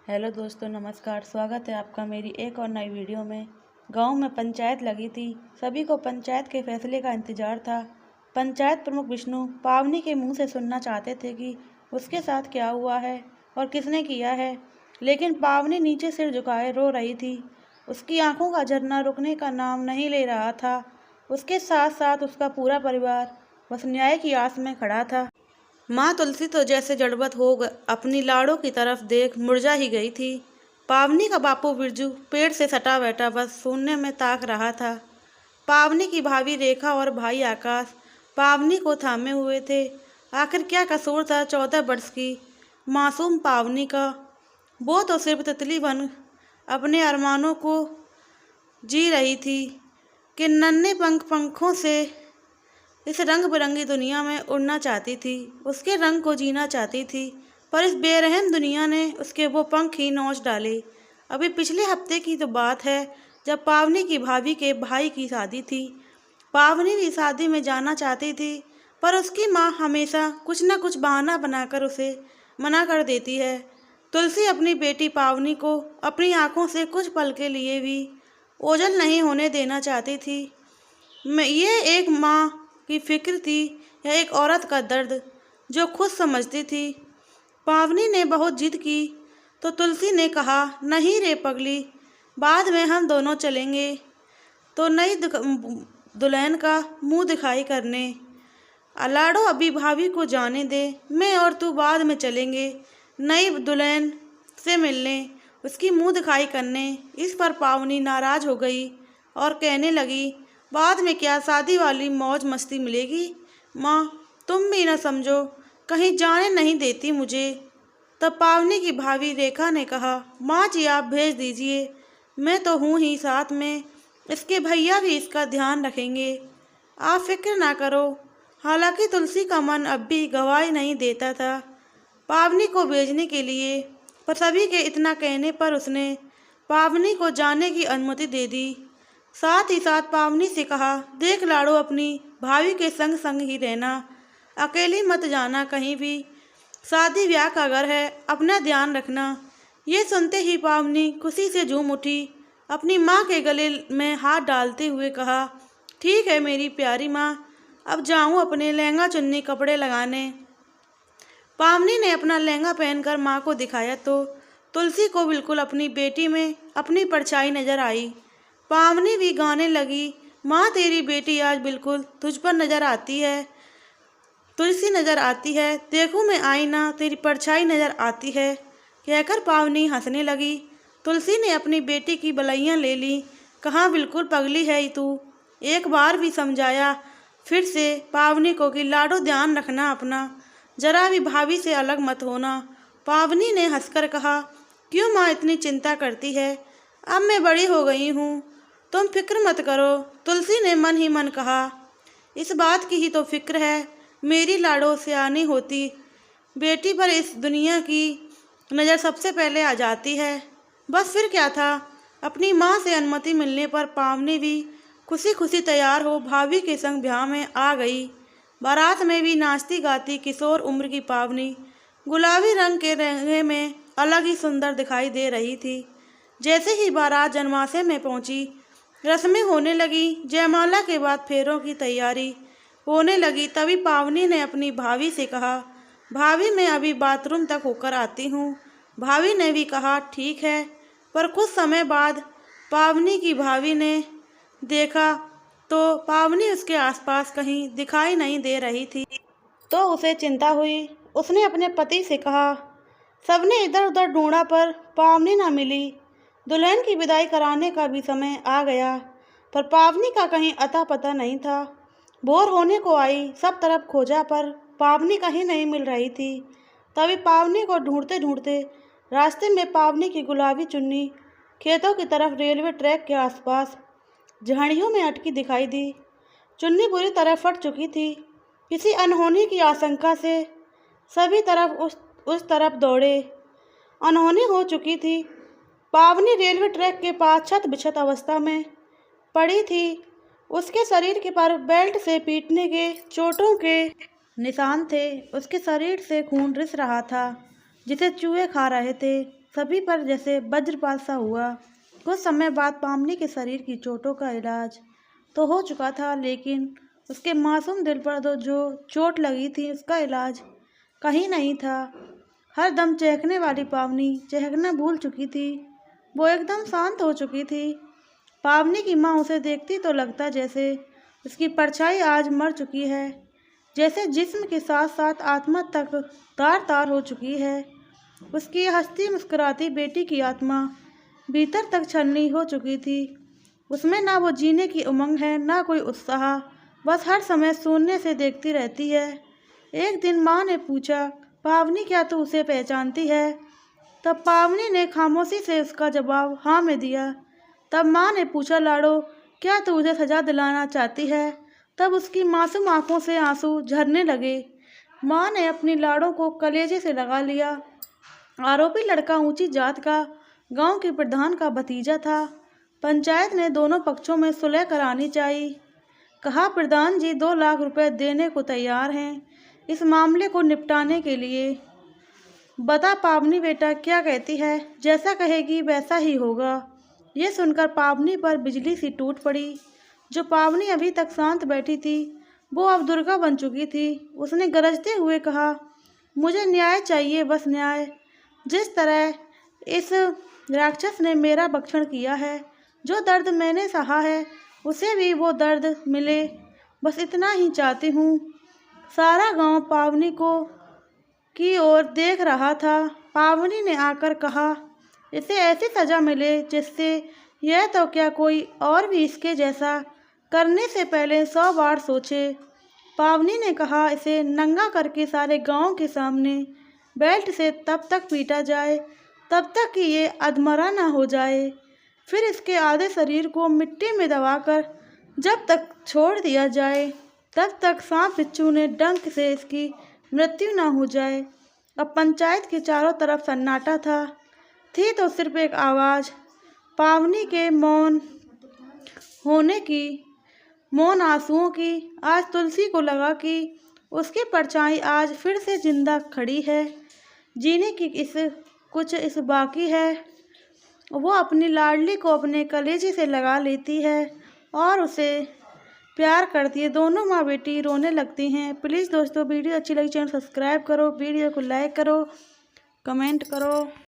Hello दोस्तों, नमस्कार। स्वागत है आपका मेरी एक और नई वीडियो में। गांव में पंचायत लगी थी। सभी को पंचायत के फैसले का इंतजार था। पंचायत प्रमुख विष्णु पावनी के मुंह से सुनना चाहते थे कि उसके साथ क्या हुआ है और किसने किया है, लेकिन पावनी नीचे सिर झुकाए रो रही थी। उसकी आंखों का झरना रुकने का नाम नहीं ले रहा था। उसके साथ साथ उसका पूरा परिवार बस न्याय की आस में खड़ा था। माँ तुलसी तो जैसे जड़बत हो अपनी लाड़ों की तरफ देख मुरझा ही गई थी। पावनी का बापू बिरजू पेड़ से सटा बैठा बस सुनने में ताक रहा था। पावनी की भाभी रेखा और भाई आकाश पावनी को थामे हुए थे। आखिर क्या कसूर था 14 वर्ष की मासूम पावनी का। वो तो सिर्फ तितली बन अपने अरमानों को जी रही थी कि नन्हे पंखों से इस रंग बिरंगी दुनिया में उड़ना चाहती थी, उसके रंग को जीना चाहती थी। पर इस बेरहम दुनिया ने उसके वो पंख ही नोच डाले। अभी पिछले हफ्ते की तो बात है जब पावनी की भाभी के भाई की शादी थी। पावनी भी शादी में जाना चाहती थी, पर उसकी माँ हमेशा कुछ न कुछ बहाना बनाकर उसे मना कर देती है। तुलसी अपनी बेटी पावनी को अपनी आंखों से कुछ पल के लिए भी ओझल नहीं होने देना चाहती थी। ये एक माँ की फिक्र थी या एक औरत का दर्द जो खुद समझती थी। पावनी ने बहुत जिद की तो तुलसी ने कहा, नहीं रे पगली, बाद में हम दोनों चलेंगे तो नई दुल्हन का मुंह दिखाई करने। अलाड़ो अभी भाभी को जाने दे, मैं और तू बाद में चलेंगे नई दुल्हन से मिलने, उसकी मुंह दिखाई करने। इस पर पावनी नाराज हो गई और कहने लगी, बाद में क्या शादी वाली मौज मस्ती मिलेगी। माँ तुम भी न समझो, कहीं जाने नहीं देती मुझे। तब पावनी की भाभी रेखा ने कहा, माँ जी आप भेज दीजिए, मैं तो हूँ ही साथ में, इसके भैया भी इसका ध्यान रखेंगे, आप फिक्र ना करो। हालांकि तुलसी का मन अब भी गवाही नहीं देता था पावनी को भेजने के लिए, पर सभी के इतना कहने पर उसने पावनी को जाने की अनुमति दे दी। साथ ही साथ पावनी से कहा, देख लाड़ो, अपनी भाभी के संग संग ही रहना, अकेली मत जाना कहीं भी, शादी ब्याह का घर है, अपना ध्यान रखना। ये सुनते ही पावनी खुशी से झूम उठी, अपनी माँ के गले में हाथ डालते हुए कहा, ठीक है मेरी प्यारी माँ, अब जाऊँ अपने लहंगा चुन्नी कपड़े लगाने। पावनी ने अपना लहंगा पहनकर माँ को दिखाया तो तुलसी को बिल्कुल अपनी बेटी में अपनी परछाई नजर आई। पावनी भी गाने लगी, माँ तेरी बेटी आज बिल्कुल तुझ पर नजर आती है, तुलसी नजर आती है, देखूं मैं आईना तेरी परछाई नजर आती है। कहकर पावनी हंसने लगी। तुलसी ने अपनी बेटी की बलैयाँ ले ली, कहाँ बिल्कुल पगली है तू। एक बार भी समझाया फिर से पावनी को कि लाडो ध्यान रखना अपना, जरा भी भाभी से अलग मत होना। पावनी ने हंसकर कहा, क्यों माँ इतनी चिंता करती है, अब मैं बड़ी हो गई हूँ, तुम फिक्र मत करो। तुलसी ने मन ही मन कहा, इस बात की ही तो फिक्र है, मेरी लाडो सयानी होती बेटी पर इस दुनिया की नज़र सबसे पहले आ जाती है। बस फिर क्या था। अपनी माँ से अनुमति मिलने पर पावनी भी खुशी खुशी तैयार हो भाभी के संग ब्याह में आ गई। बारात में भी नाचती गाती किशोर उम्र की पावनी गुलाबी रंग के लहंगे में अलग ही सुंदर दिखाई दे रही थी। जैसे ही बारात जनमासे में पहुंची, रस्में होने लगी, जयमाला के बाद फेरों की तैयारी होने लगी। तभी पावनी ने अपनी भाभी से कहा, भाभी मैं अभी बाथरूम तक होकर आती हूँ। भाभी ने भी कहा, ठीक है। पर कुछ समय बाद पावनी की भाभी ने देखा तो पावनी उसके आसपास कहीं दिखाई नहीं दे रही थी, तो उसे चिंता हुई। उसने अपने पति से कहा, सबने इधर उधर ढूंढा पर पावनी ना मिली। दुल्हन की विदाई कराने का भी समय आ गया, पर पावनी का कहीं अता पता नहीं था। भोर होने को आई, सब तरफ खोजा पर पावनी कहीं नहीं मिल रही थी। तभी पावनी को ढूंढते ढूंढते रास्ते में पावनी की गुलाबी चुन्नी खेतों की तरफ रेलवे ट्रैक के आसपास झाड़ियों में अटकी दिखाई दी। चुन्नी बुरी तरह फट चुकी थी। किसी अनहोनी की आशंका से सभी तरफ उस तरफ दौड़े। अनहोनी हो चुकी थी। पावनी रेलवे ट्रैक के पास छत बिछत अवस्था में पड़ी थी। उसके शरीर के पर बेल्ट से पीटने के चोटों के निशान थे। उसके शरीर से खून रिस रहा था जिसे चूहे खा रहे थे। सभी पर जैसे वज्रपात सा हुआ। कुछ समय बाद पावनी के शरीर की चोटों का इलाज तो हो चुका था, लेकिन उसके मासूम दिल पर तो जो चोट लगी थी उसका इलाज कहीं नहीं था। हर दम चहकने वाली पावनी चहकना भूल चुकी थी। वो एकदम शांत हो चुकी थी। पावनी की माँ उसे देखती तो लगता जैसे उसकी परछाई आज मर चुकी है, जैसे जिस्म के साथ साथ आत्मा तक तार तार हो चुकी है। उसकी हंसती मुस्कुराती बेटी की आत्मा भीतर तक छलनी हो चुकी थी। उसमें ना वो जीने की उमंग है, ना कोई उत्साह, बस हर समय शून्य से देखती रहती है। एक दिन माँ ने पूछा, पावनी क्या तू उसे पहचानती है? तब पावनी ने खामोशी से उसका जवाब हाँ में दिया। तब माँ ने पूछा, लाडो क्या तू उसे सजा दिलाना चाहती है? तब उसकी मासूम आंखों से आंसू झरने लगे। माँ ने अपनी लाडो को कलेजे से लगा लिया। आरोपी लड़का ऊंची जात का, गांव के प्रधान का भतीजा था। पंचायत ने दोनों पक्षों में सुलह करानी चाहिए। कहा, प्रधान जी 2 लाख रुपए देने को तैयार हैं इस मामले को निपटाने के लिए। बता पावनी बेटा क्या कहती है? जैसा कहेगी वैसा ही होगा। ये सुनकर पावनी पर बिजली सी टूट पड़ी। जो पावनी अभी तक शांत बैठी थी वो अब दुर्गा बन चुकी थी। उसने गरजते हुए कहा, मुझे न्याय चाहिए, बस न्याय। जिस तरह इस राक्षस ने मेरा भक्षण किया है, जो दर्द मैंने सहा है उसे भी वो दर्द मिले, बस इतना ही चाहती हूँ। सारा गांव पावनी को की ओर देख रहा था। पावनी ने आकर कहा, इसे ऐसी सजा मिले जिससे यह तो क्या कोई और भी इसके जैसा करने से पहले 100 बार सोचे। पावनी ने कहा, इसे नंगा करके सारे गांव के सामने बेल्ट से तब तक पीटा जाए तब तक कि ये अधमरा ना हो जाए। फिर इसके आधे शरीर को मिट्टी में दबाकर जब तक छोड़ दिया जाए तब तक सांप बिच्छू ने डंक से इसकी मृत्यु ना हो जाए। अब पंचायत के चारों तरफ सन्नाटा था। थी तो सिर्फ एक आवाज़, पावनी के मौन होने की, मौन आंसुओं की। आज तुलसी को लगा कि उसकी परछाई आज फिर से जिंदा खड़ी है। जीने की कुछ बाकी है। वो अपनी लाडली को अपने कलेजे से लगा लेती है और उसे प्यार करती है। दोनों माँ बेटी रोने लगती हैं। प्लीज़ दोस्तों वीडियो अच्छी लगी चैनल सब्सक्राइब करो, वीडियो को लाइक करो, कमेंट करो।